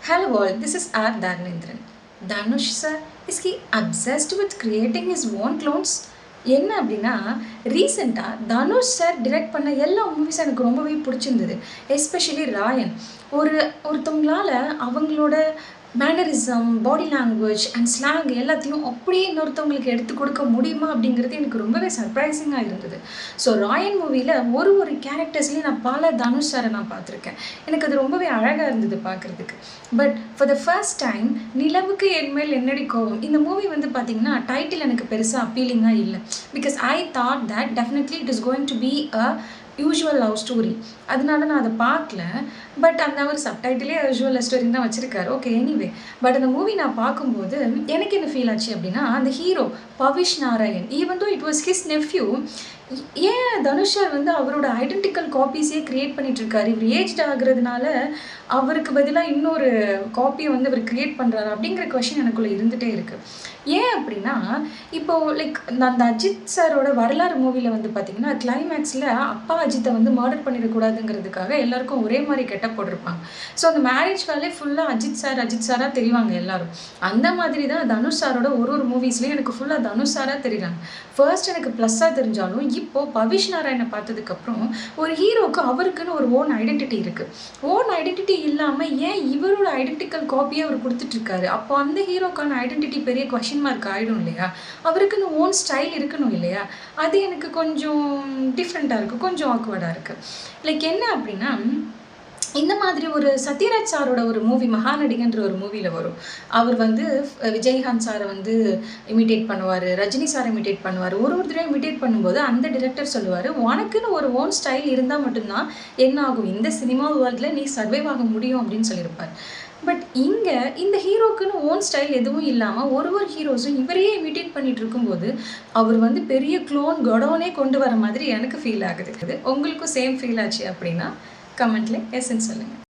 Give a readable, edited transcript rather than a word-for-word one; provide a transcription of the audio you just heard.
Hello all, this is R. Dharmendran. Dhanush sir, is he obsessed with creating his own clones? என்ன அப்படின்னா ரீசெண்டாக Dhanush sir direct பண்ண எல்லா மூவிஸும் எனக்கு ரொம்பவே பிடிச்சிருந்தது. எஸ்பெஷலி ராயன். ஒருத்தவங்களால அவங்களோட mannerism, body language and slang எல்லாத்தையும் அப்படியே இன்னொருத்தவங்களுக்கு எடுத்து கொடுக்க முடியுமா அப்படிங்கிறது எனக்கு ரொம்பவே சர்ப்ரைசிங்காக இருந்தது. ஸோ ராயன் மூவியில் ஒரு கேரக்டர்ஸ்லேயும் நான் பல தனுஷ் சாரை நான் பார்த்துருக்கேன். எனக்கு அது ரொம்பவே அழகாக இருந்தது பார்க்குறதுக்கு. But for the first time நிலவுக்கு என்மேல் என்னடி கோவம் இந்த மூவி வந்து பார்த்திங்கன்னா டைட்டில் எனக்கு பெருசாக அப்பீலிங்காக இல்லை. Because I thought that definitely it is going to be a usual love story. அதனால நான் அதை பார்க்கல. பட் அந்த அவர் சப்டைட்டிலே யூஷுவல் லவ் ஸ்டோரின்னு தான் வச்சுருக்காரு. ஓகே, எனிவே பட் அந்த மூவி நான் பார்க்கும்போது எனக்கு என்ன ஃபீல் ஆச்சு அப்படின்னா, அந்த hero Pavish Narayan, even though it was his nephew, ஏன் தனுஷ் சார் வந்து அவரோட ஐடென்டிக்கல் காப்பீஸே க்ரியேட் பண்ணிகிட்ருக்காரு. இவர் ஏஜ்ட் ஆகுறதுனால அவருக்கு பதிலாக இன்னொரு காப்பியை வந்து அவர் க்ரியேட் பண்ணுறாரு அப்படிங்கிற கொஷின் எனக்குள்ளே இருந்துகிட்டே இருக்குது. ஏன் அப்படின்னா, இப்போது லைக் அந்த அஜித் சாரோட வரலாறு மூவியில் வந்து பார்த்திங்கன்னா கிளைமேக்ஸில் அப்பா அஜித்தை வந்து மர்டர் பண்ணிடக்கூடாதுங்கிறதுக்காக எல்லாருக்கும் ஒரே மாதிரி கெட்டப் போட்டிருப்பாங்க. ஸோ அந்த மேரேஜ் வேலையே ஃபுல்லாக அஜித் சாராக தெரிவாங்க எல்லாரும். அந்த மாதிரி தான் தனுஷ் சாரோட ஒரு மூவிஸ்லேயும் எனக்கு ஃபுல்லாக தனுஷ் சாராக தெரியுறாங்க. ஃபர்ஸ்ட் எனக்கு ப்ளஸ்ஸாக தெரிஞ்சாலும் இப்போது பவிஷ் நாராயணை பார்த்ததுக்கப்புறம் ஒரு ஹீரோவுக்கு அவருக்குன்னு ஒரு ஓன் ஐடென்டிட்டி இருக்குது. ஓன் ஐடென்டிட்டி இல்லாமல் ஏன் இவரோட ஐடென்டிக்கல் காப்பியை அவர் கொடுத்துட்ருக்காரு? அப்போ அந்த ஹீரோக்கான ஐடென்டிட்டி பெரிய கொஷின் மார்க் ஆகிடும் இல்லையா? அவருக்குன்னு ஓன் ஸ்டைல் இருக்கணும் இல்லையா? அது எனக்கு கொஞ்சம் டிஃப்ரெண்ட்டாக இருக்குது, கொஞ்சம் ஆக்வர்டாக இருக்குது. லைக் என்ன அப்படின்னா, இந்த மாதிரி ஒரு சத்யராஜ் சாரோட ஒரு மூவி மகாநடிகன்ற ஒரு மூவியில் வரும். அவர் வந்து விஜயகாந்த் சாரை வந்து இமிட்டேட் பண்ணுவார், ரஜினி சாரை இமிட்டேட் பண்ணுவார். ஒரு தடவை இமிட்டேட் பண்ணும்போது அந்த டிரெக்டர் சொல்லுவார், உனக்குன்னு ஒரு ஓன் ஸ்டைல் இருந்தால் மட்டும்தான் என்ன ஆகும், இந்த சினிமா வேர்ல்டில் நீ சர்வைவ் ஆக முடியும் அப்படின்னு சொல்லியிருப்பார். பட் இங்கே இந்த ஹீரோக்குன்னு ஓன் ஸ்டைல் எதுவும் இல்லாமல் ஒரு ஹீரோஸும் இவரையே இமிட்டேட் பண்ணிட்டு இருக்கும்போது அவர் வந்து பெரிய க்ளோன் கொடோனே கொண்டு வர மாதிரி எனக்கு ஃபீல் ஆகுது. உங்களுக்கும் சேம் ஃபீல் ஆச்சு அப்படின்னா கமெண்ட்ல எஸ்ன்னு சொல்லுங்கள்.